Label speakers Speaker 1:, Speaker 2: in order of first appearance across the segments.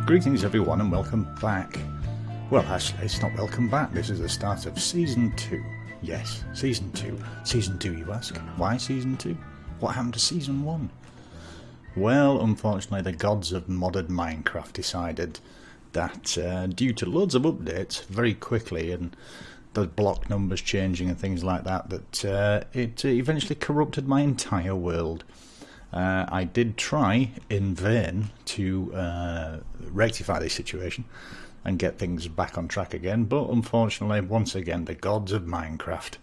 Speaker 1: Greetings everyone and welcome back. Well, actually, it's not welcome back. This is the start of Season 2. Yes, Season 2. Season 2, you ask? Why Season 2? What happened to Season 1? Well, unfortunately, the gods of modern Minecraft decided that due to loads of updates very quickly and the block numbers changing and things like that, it eventually corrupted my entire world. I did try in vain to rectify this situation and get things back on track again, but unfortunately, once again, the gods of Minecraft.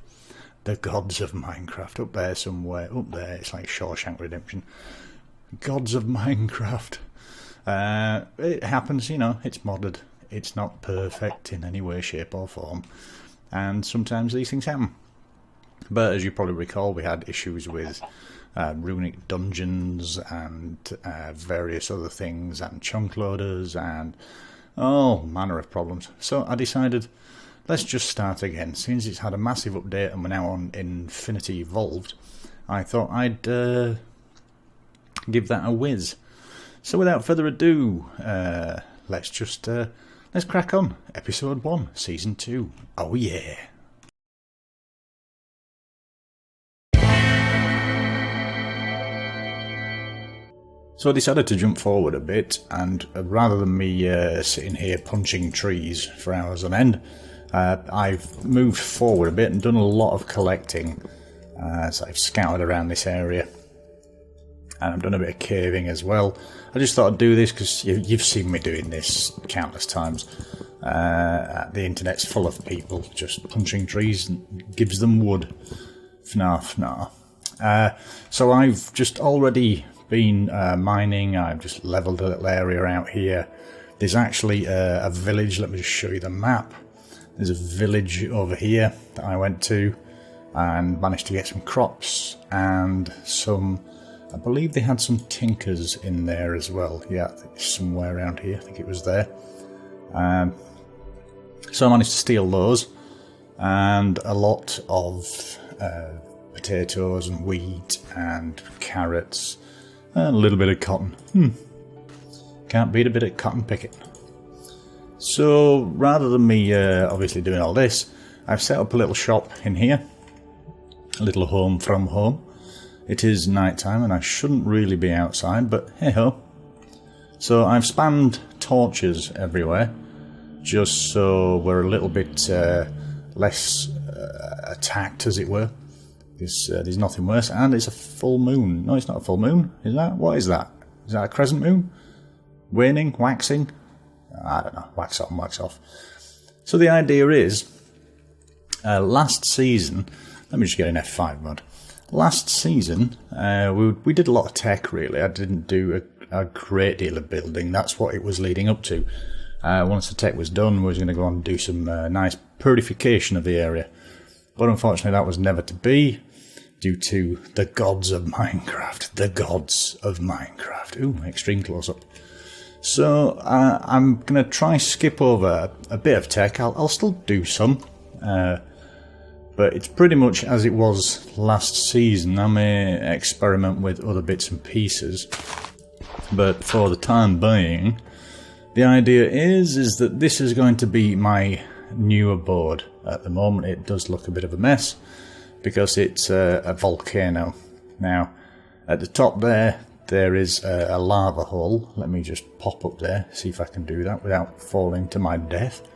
Speaker 1: The gods of Minecraft, up there somewhere, up there, it's like Shawshank Redemption. Gods of Minecraft. It happens, you know, it's modded. It's not perfect in any way, shape or form. And sometimes these things happen. But as you probably recall, we had issues with runic dungeons and various other things and chunk loaders and all manner of problems. So I decided, let's just start again. Since it's had a massive update and we're now on Infinity Evolved, I thought I'd give that a whiz. So without further ado, let's crack on. Episode 1, Season 2. Oh yeah! So I decided to jump forward a bit, and rather than me sitting here punching trees for hours on end, I've moved forward a bit and done a lot of collecting. So I've scouted around this area, and I've done a bit of caving as well. I just thought I'd do this because you've seen me doing this countless times. The internet's full of people just punching trees and gives them wood. FNAF. So I've just already been mining. I've just leveled a little area out here. There's actually a village. Let me just show you the map. There's a village over here that I went to and managed to get some crops and some, I believe they had some tinkers in there as well. Yeah, I think it's somewhere around here. I think it was there. So I managed to steal those and a lot of potatoes and wheat and carrots and a little bit of cotton. Can't beat a bit of cotton picking. So rather than me obviously doing all this, I've set up a little shop in here. A little home from home. It is night time and I shouldn't really be outside, but hey ho. So I've spammed torches everywhere, just so we're a little bit less attacked, as it were. There's nothing worse, and it's a full moon. No, it's not a full moon. Is that? What is that? Is that a crescent moon? Waning? Waxing? I don't know. Wax on, wax off. So the idea is, last season, let me just get in F5 mode. Last season, we did a lot of tech, really. I didn't do a great deal of building. That's what it was leading up to. Once the tech was done, we was going to go on and do some nice purification of the area. But unfortunately, that was never to be, due to the gods of Minecraft. The gods of Minecraft. Ooh, extreme close-up. So, I'm going to try skip over a bit of tech. I'll still do some. But it's pretty much as it was last season. I may experiment with other bits and pieces. But for the time being, the idea is that this is going to be my new abode. At the moment it does look a bit of a mess because it's a volcano. Now at the top there is a lava hole. Let me just pop up there, see if I can do that without falling to my death,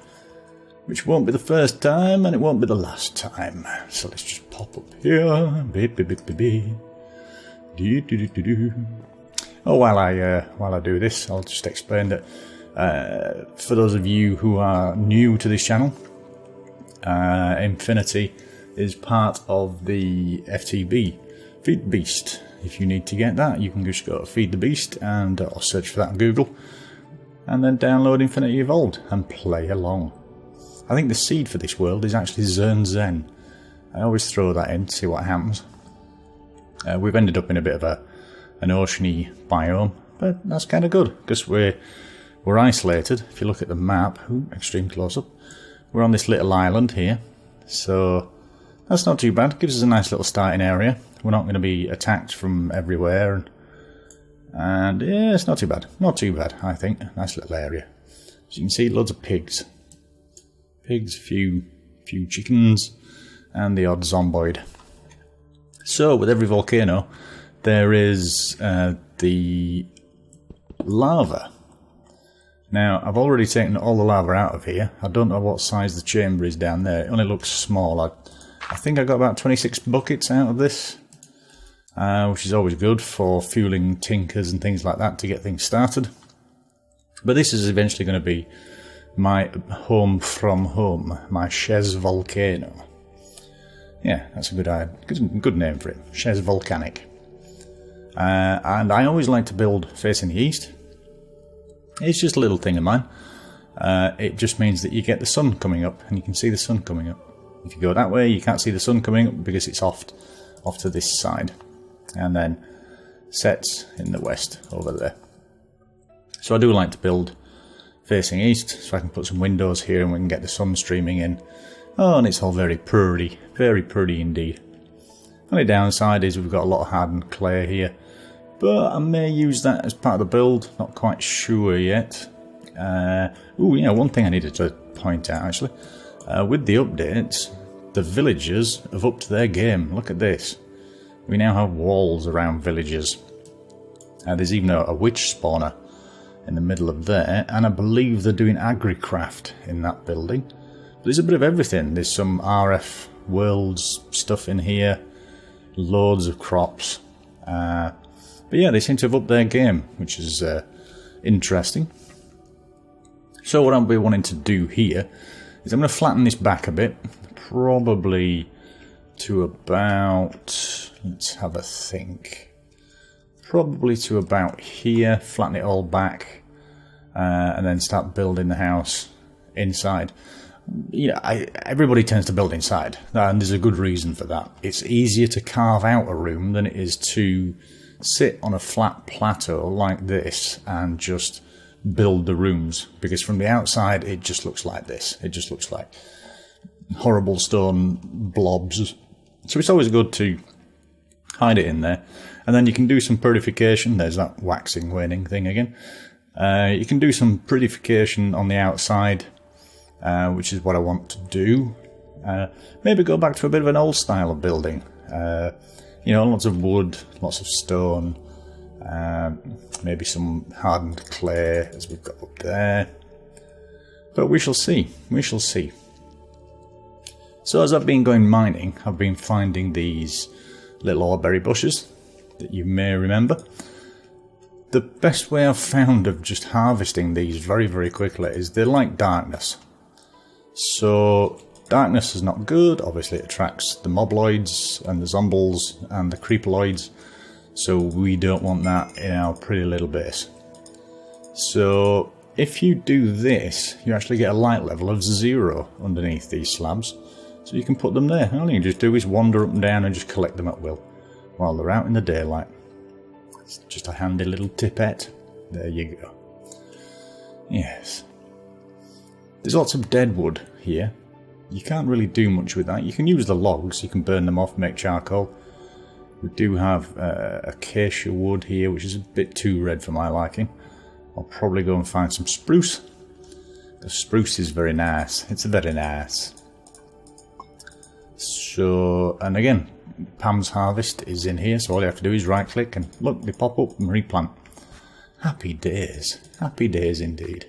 Speaker 1: which won't be the first time and it won't be the last time. So let's just pop up here. Oh, while I do this, I'll just explain that for those of you who are new to this channel, Infinity is part of the FTB, Feed the Beast. If you need to get that, you can just go to Feed the Beast and or search for that on Google, and then download Infinity Evolved and play along. I think the seed for this world is actually ZurnZen. I always throw that in to see what happens. We've ended up in a bit of an oceany biome, but that's kind of good because we're isolated. If you look at the map, extreme close-up, we're on this little island here, so that's not too bad. Gives us a nice little starting area. We're not going to be attacked from everywhere, And yeah, it's not too bad. Not too bad, I think. Nice little area. As you can see, loads of pigs. Pigs, few chickens, and the odd zomboid. So, with every volcano, there is the lava. Now, I've already taken all the lava out of here. I don't know what size the chamber is down there. It only looks small. I think I got about 26 buckets out of this, which is always good for fueling tinkers and things like that to get things started. But this is eventually going to be my home from home, my Chez Volcano. Yeah, that's a good name for it, Chez Volcanic. And I always like to build facing the east. It's just a little thing of mine. It just means that you get the sun coming up, and you can see the sun coming up. If you go that way, you can't see the sun coming up because it's off to this side, and then sets in the west over there. So I do like to build facing east, so I can put some windows here and we can get the sun streaming in. Oh, and it's all very pretty indeed. Only downside is we've got a lot of hardened clay here, but I may use that as part of the build, not quite sure yet. Oh yeah, one thing I needed to point out actually. With the updates, the villagers have upped their game. Look at this. We now have walls around villages. There's even a witch spawner in the middle of there, and I believe they're doing agricraft in that building. But there's a bit of everything. There's some RF worlds stuff in here, loads of crops. But yeah, they seem to have upped their game, which is interesting. So what I'll be wanting to do here is I'm going to flatten this back a bit, probably to about, let's have a think, probably to about here, flatten it all back, and then start building the house inside. You know, everybody tends to build inside, and there's a good reason for that. It's easier to carve out a room than it is to sit on a flat plateau like this and just build the rooms, because from the outside it just looks like this. It just looks like horrible stone blobs. So it's always good to hide it in there, and then you can do some purification. There's that waxing waning thing again. You can do some purification on the outside, which is what I want to do. Maybe go back to a bit of an old style of building. You know, lots of wood, lots of stone, maybe some hardened clay, as we've got up there. But we shall see. We shall see. So as I've been going mining, I've been finding these little oreberry bushes that you may remember. The best way I've found of just harvesting these very, very quickly is they're like darkness. So darkness is not good. Obviously it attracts the mobloids and the zombles and the creepeloids. So we don't want that in our pretty little base. So if you do this, you actually get a light level of 0 underneath these slabs. So you can put them there. All you can just do is wander up and down and just collect them at will while they're out in the daylight. It's just a handy little tipette. There you go. Yes. There's lots of dead wood here. You can't really do much with that. You can use the logs, you can burn them off, make charcoal. We do have acacia wood here, which is a bit too red for my liking. I'll probably go and find some spruce. The spruce is very nice. It's very nice. So, and again, Pam's Harvest is in here, so all you have to do is right click and look, they pop up and replant. Happy days. Happy days indeed.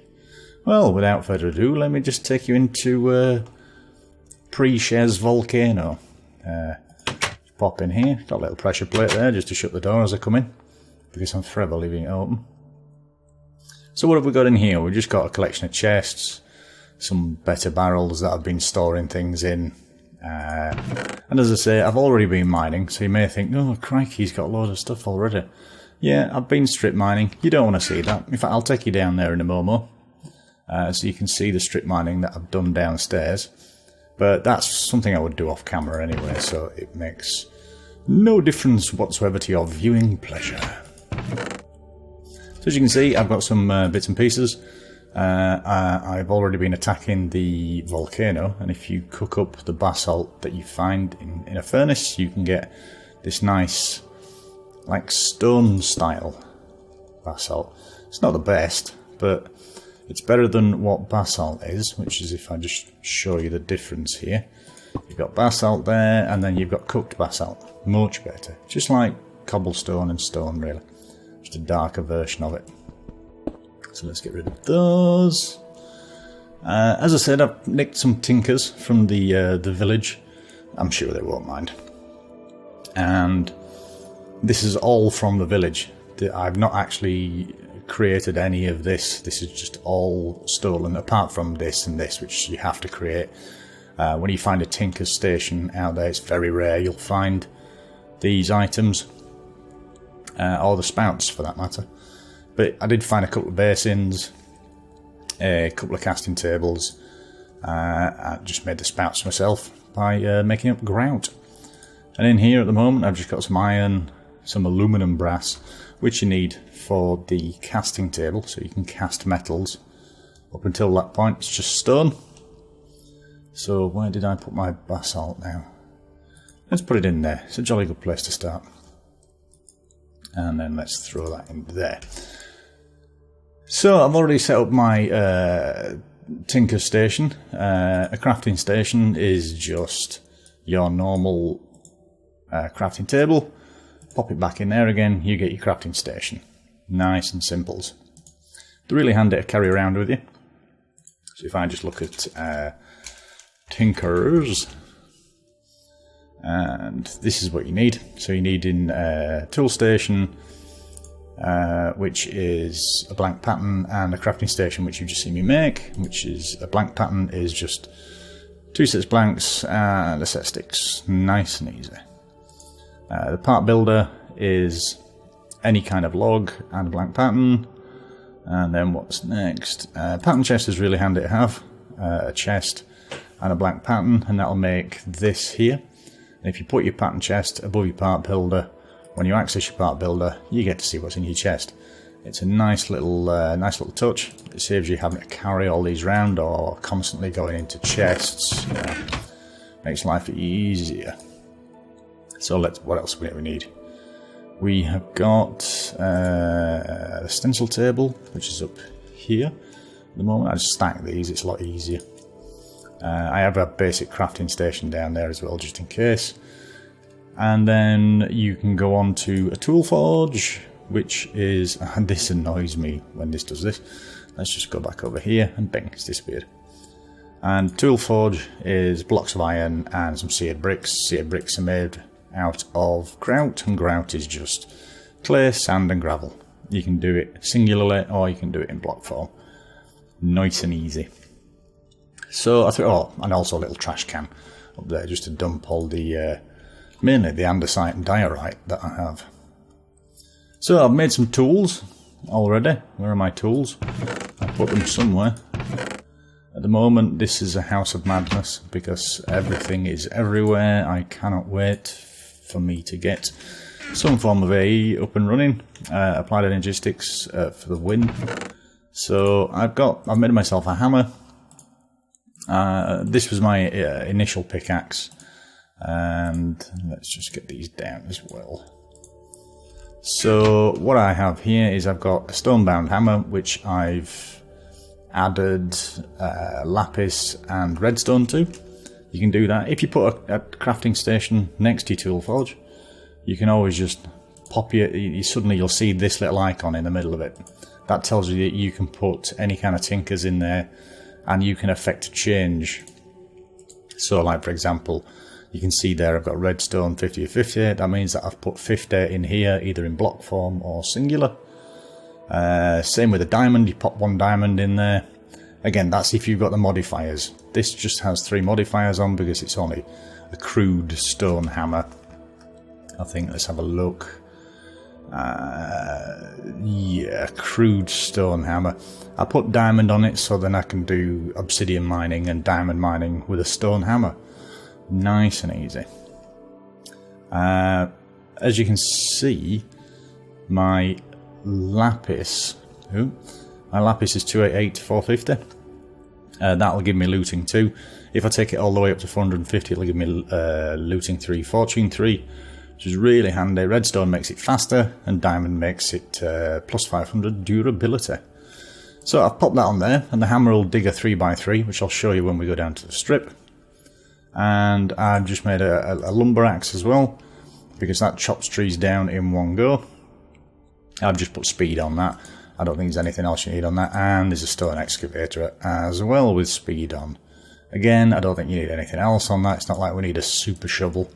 Speaker 1: Well, without further ado, let me just take you into pre-Chez Volcano. Pop in here. Got a little pressure plate there just to shut the door as I come in, because I'm forever leaving it open. So what have we got in here? We've just got a collection of chests, some better barrels that I've been storing things in. And as I say, I've already been mining, so you may think, oh crikey, he's got loads of stuff already. Yeah, I've been strip mining. You don't want to see that. In fact, I'll take you down there in a moment, so you can see the strip mining that I've done downstairs. But that's something I would do off camera anyway, so it makes no difference whatsoever to your viewing pleasure. So as you can see, I've got some bits and pieces. I've already been attacking the volcano, and if you cook up the basalt that you find in a furnace, you can get this nice, like stone style basalt. It's not the best, but it's better than what basalt is, which is, if I just show you the difference here. You've got basalt there, and then you've got cooked basalt. Much better. Just like cobblestone and stone, really. Just a darker version of it. So let's get rid of those. As I said, I've nicked some tinkers from the village. I'm sure they won't mind. And this is all from the village. I've not actually created any of this. This is just all stolen, apart from this and this, which you have to create. When you find a tinker's station out there, it's very rare you'll find these items, or the spouts for that matter. But I did find a couple of basins, a couple of casting tables. I just made the spouts myself by making up grout. And in here at the moment I've just got some iron, some aluminium brass, which you need for the casting table, so you can cast metals. Up until that point it's just stone. So where did I put my basalt now? Let's put it in there. It's a jolly good place to start. And then let's throw that in there. So I've already set up my tinker station. A crafting station is just your normal crafting table. Pop it back in there again, you get your crafting station. Nice and simples. They're really handy to carry around with you. So if I just look at tinkers, and this is what you need. So you need in tool station, which is a blank pattern, and a crafting station, which you just see me make, which is a blank pattern, is just 2 sets blanks and a set of sticks. Nice and easy. The part builder is any kind of log and a blank pattern. And then what's next? Pattern chest is really handy to have. A chest and a blank pattern, and that'll make this here. And if you put your pattern chest above your part builder, when you access your part builder, you get to see what's in your chest. It's a nice little touch. It saves you having to carry all these around or constantly going into chests. You know, makes life easier. So what else do we need? We have got a stencil table, which is up here. At the moment I just stack these, it's a lot easier. I have a basic crafting station down there as well, just in case. And then you can go on to a tool forge, which is, and this annoys me when this does this. Let's just go back over here, and bing, it's disappeared. And tool forge is blocks of iron and some seared bricks. Seared bricks are made out of grout, and grout is just clay, sand and gravel. You can do it singularly, or you can do it in block form. Nice and easy. So I thought, and also a little trash can up there, just to dump all the, mainly the andesite and diorite that I have. So I've made some tools already. Where are my tools? I put them somewhere. At the moment this is a house of madness because everything is everywhere. I cannot wait for me to get some form of AE up and running. Applied Energistics for the win. So I've made myself a hammer. This was my initial pickaxe, and let's just get these down as well. So what I have here is I've got a stone-bound hammer, which I've added lapis and redstone to. You can do that. If you put a crafting station next to your tool forge, you can always just pop suddenly you'll see this little icon in the middle of it. That tells you that you can put any kind of tinkers in there, and you can affect a change. So like for example, you can see there I've got redstone 50 or 50. That means that I've put 50 in here, either in block form or singular. Same with a diamond, you pop 1 diamond in there. Again, that's if you've got the modifiers. This just has 3 modifiers on because it's only a crude stone hammer. I think, let's have a look. Yeah, crude stone hammer. I put diamond on it so then I can do obsidian mining and diamond mining with a stone hammer. Nice and easy. As you can see, my lapis is 288 to 450. That'll give me looting 2. If I take it all the way up to 450, it'll give me looting 3, fortune 3, which is really handy. Redstone makes it faster, and diamond makes it plus 500 durability. So I've popped that on there, and the hammer will dig a 3x3, which I'll show you when we go down to the strip. And I've just made a lumber axe as well, because that chops trees down in one go. I've just put speed on that. I don't think there's anything else you need on that. And there's a stone excavator as well with speed on. Again, I don't think you need anything else on that. It's not like we need a super shovel.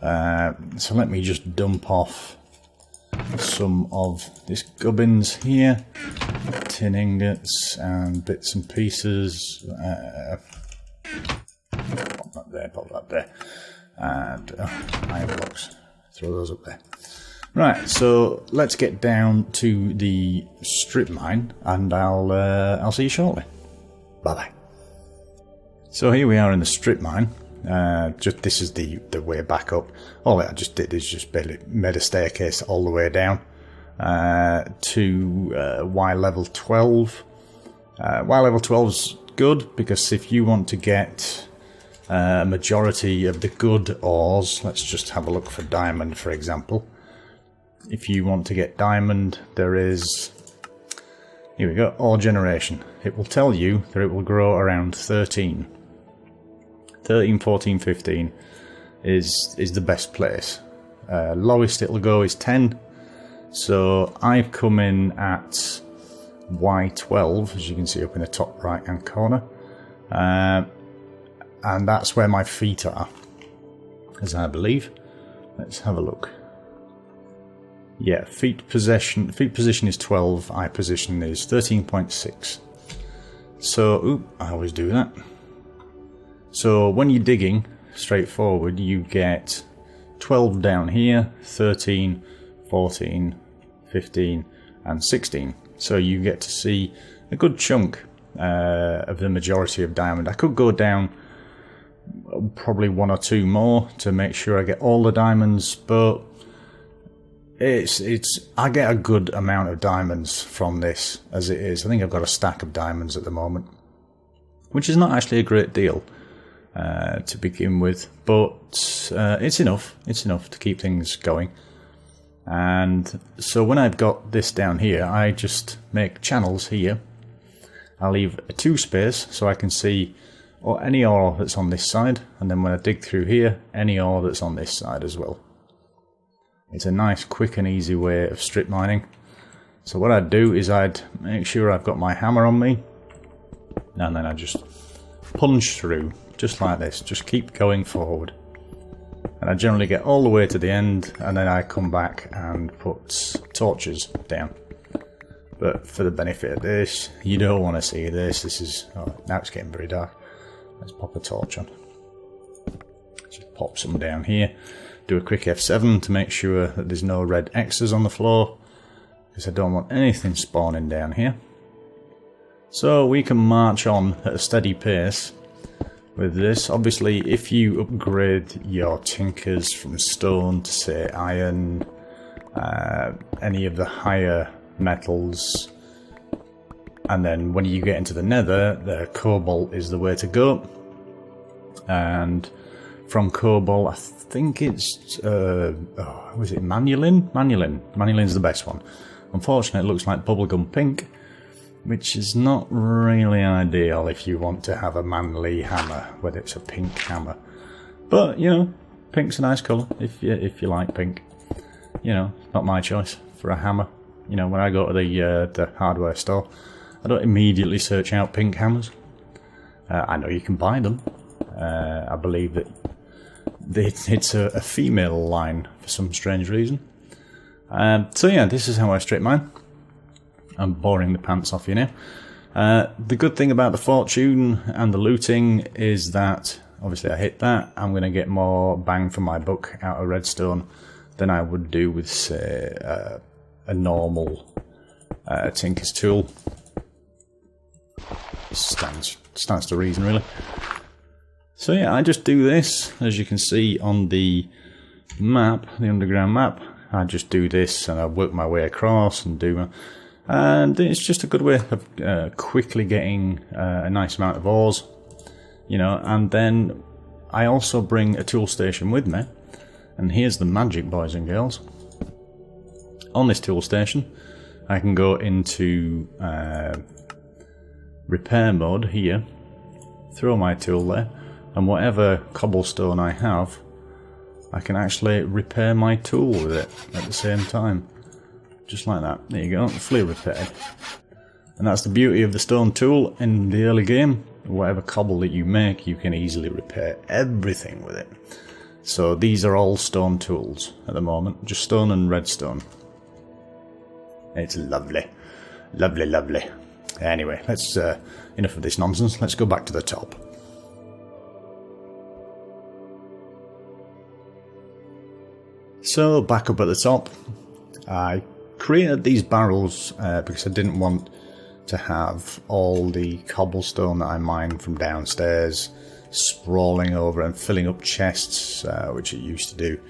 Speaker 1: So let me just dump off some of this gubbins here. Tin ingots and bits and pieces. Pop that there, pop that there. And iron blocks. Throw those up there. Right, so let's get down to the strip mine, and I'll see you shortly. Bye bye. So here we are in the strip mine. This is the way back up. All I just did is just barely made a staircase all the way down to Y level 12. Y level 12 is good because if you want to get a majority of the good ores, let's just have a look for diamond, for example. If you want to get diamond, there is, here we go, ore generation. It will tell you that it will grow around 13. 13, 14, 15 is the best place. Lowest it'll go is 10. So I've come in at Y12, as you can see up in the top right hand corner. And that's where my feet are, as I believe. Let's have a look. Yeah, feet position is 12, eye position is 13.6. So, I always do that. So when you're digging straightforward, you get 12 down here, 13, 14, 15 and 16. So you get to see a good chunk of the majority of diamond. I could go down probably one or two more to make sure I get all the diamonds, but I get a good amount of diamonds from this as it is. I think I've got a stack of diamonds at the moment, which is not actually a great deal to begin with, but it's enough. It's enough to keep things going. And so when I've got this down here, I just make channels here. I leave a 2 space so I can see any ore that's on this side, and then when I dig through here, any ore that's on this side as well. It's a nice, quick and easy way of strip mining. So what I'd do is I'd make sure I've got my hammer on me, and then I just punch through, just like this. Just keep going forward. And I generally get all the way to the end, and then I come back and put torches down. But for the benefit of this, you don't want to see this. This is, now it's getting very dark. Let's pop a torch on. Just pop some down here. Do a quick F7 to make sure that there's no red X's on the floor, because I don't want anything spawning down here. So we can march on at a steady pace with this. Obviously, if you upgrade your tinkers from stone to, say, iron, any of the higher metals, and then when you get into the nether, the cobalt is the way to go. And from cobalt, I think it's, was it Manulin? Manulin's the best one. Unfortunately, it looks like bubblegum pink, which is not really ideal if you want to have a manly hammer, whether it's a pink hammer. But, you know, pink's a nice colour if you like pink. You know, not my choice for a hammer. You know, when I go to the hardware store, I don't immediately search out pink hammers. I know you can buy them. I believe that it's a female line for some strange reason. So yeah, this is how I strip mine. I'm boring the pants off you now. The good thing about the fortune and the looting is that, obviously I hit that, I'm going to get more bang for my buck out of redstone than I would do with, say, a normal tinker's tool. Stands to reason, really. So yeah, I just do this, as you can see on the map, the underground map. I just do this and I work my way across and do, and it's just a good way of quickly getting a nice amount of ores, you know. And then I also bring a tool station with me, And here's the magic, boys and girls. On this tool station, I can go into repair mode here, throw my tool there, and whatever cobblestone I have, I can actually repair my tool with it at the same time. Just like that. There you go, fully repaired. And that's the beauty of the stone tool in the early game. Whatever cobble that you make, you can easily repair everything with it. So these are all stone tools at the moment, just stone and redstone. It's lovely. Lovely, lovely. Anyway, let's enough of this nonsense. Let's go back to the top. So back up at the top, I created these barrels because I didn't want to have all the cobblestone that I mined from downstairs sprawling over and filling up chests, which it used to do.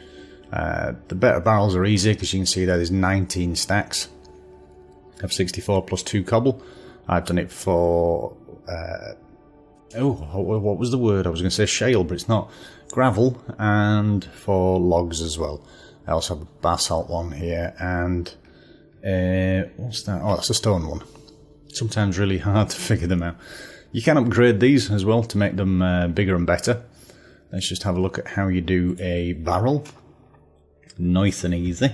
Speaker 1: The better barrels are easy because you can see there's 19 stacks of 64 plus 2 cobble. I've done it for what was the word? I was going to say shale, but it's not. Gravel, and for logs as well. I also have a basalt one here, and what's that? Oh, that's a stone one. Sometimes really hard to figure them out. You can upgrade these as well to make them bigger and better. Let's just have a look at how you do a barrel. Nice and easy.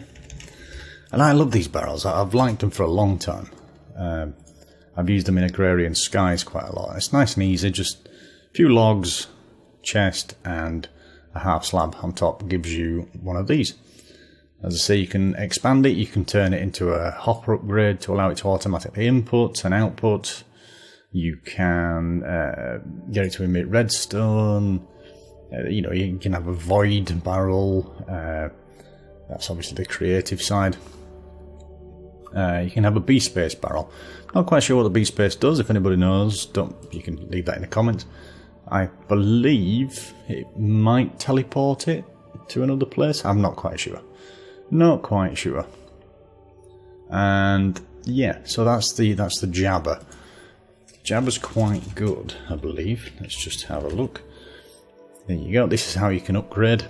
Speaker 1: And I love these barrels. I've liked them for a long time. I've used them in Agrarian Skies quite a lot. It's nice and easy, just a few logs, chest, and a half slab on top gives you one of these. As I say, you can expand it, you can turn it into a hopper upgrade to allow it to automatically input and output. You can get it to emit redstone. You can have a void barrel. That's obviously the creative side. You can have a B-space barrel. Not quite sure what the B-space does. If anybody knows, you can leave that in the comments. I believe it might teleport it to another place. I'm not quite sure. Not quite sure. And yeah, so that's the Jabber. Jabber's quite good, I believe. Let's just have a look. There you go. This is how you can upgrade.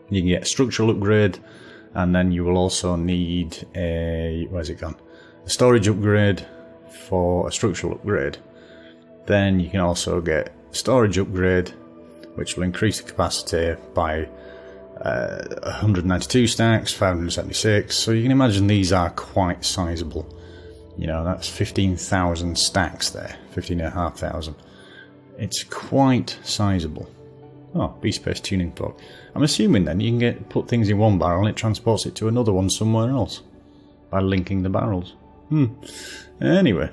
Speaker 1: You can get a structural upgrade, and then you will also need a where's it gone? A storage upgrade for a structural upgrade. Then you can also get storage upgrade, which will increase the capacity by 192 stacks, 576. So you can imagine these are quite sizable. You know, that's 15,000 stacks there, 15,500. It's quite sizable. Oh, B-space tuning fork. I'm assuming then you can put things in one barrel and it transports it to another one somewhere else by linking the barrels. Anyway,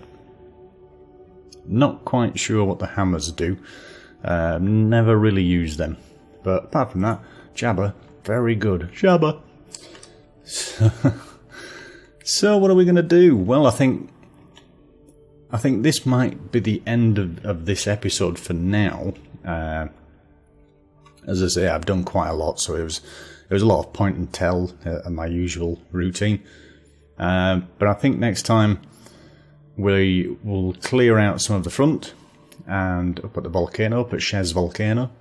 Speaker 1: not quite sure what the hammers do. Never really used them. But apart from that, Jabber, very good. Jabber. So what are we going to do? Well, I think this might be the end of this episode for now. As I say, I've done quite a lot, so it was a lot of point and tell in my usual routine. But I think next time we will clear out some of the front and up at the volcano, up at Chez Volcano.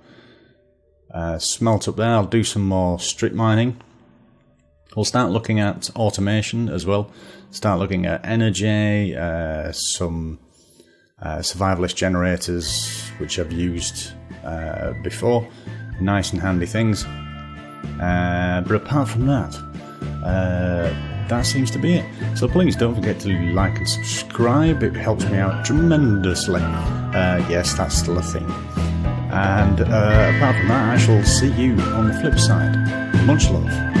Speaker 1: Smelt up there. I'll do some more strip mining. We'll start looking at automation as well. Start looking at energy, some survivalist generators, which I've used before. Nice and handy things. But apart from that, that seems to be it. So please don't forget to like and subscribe. It helps me out tremendously. Yes, that's still a thing. And apart from that, I shall see you on the flip side. Much love.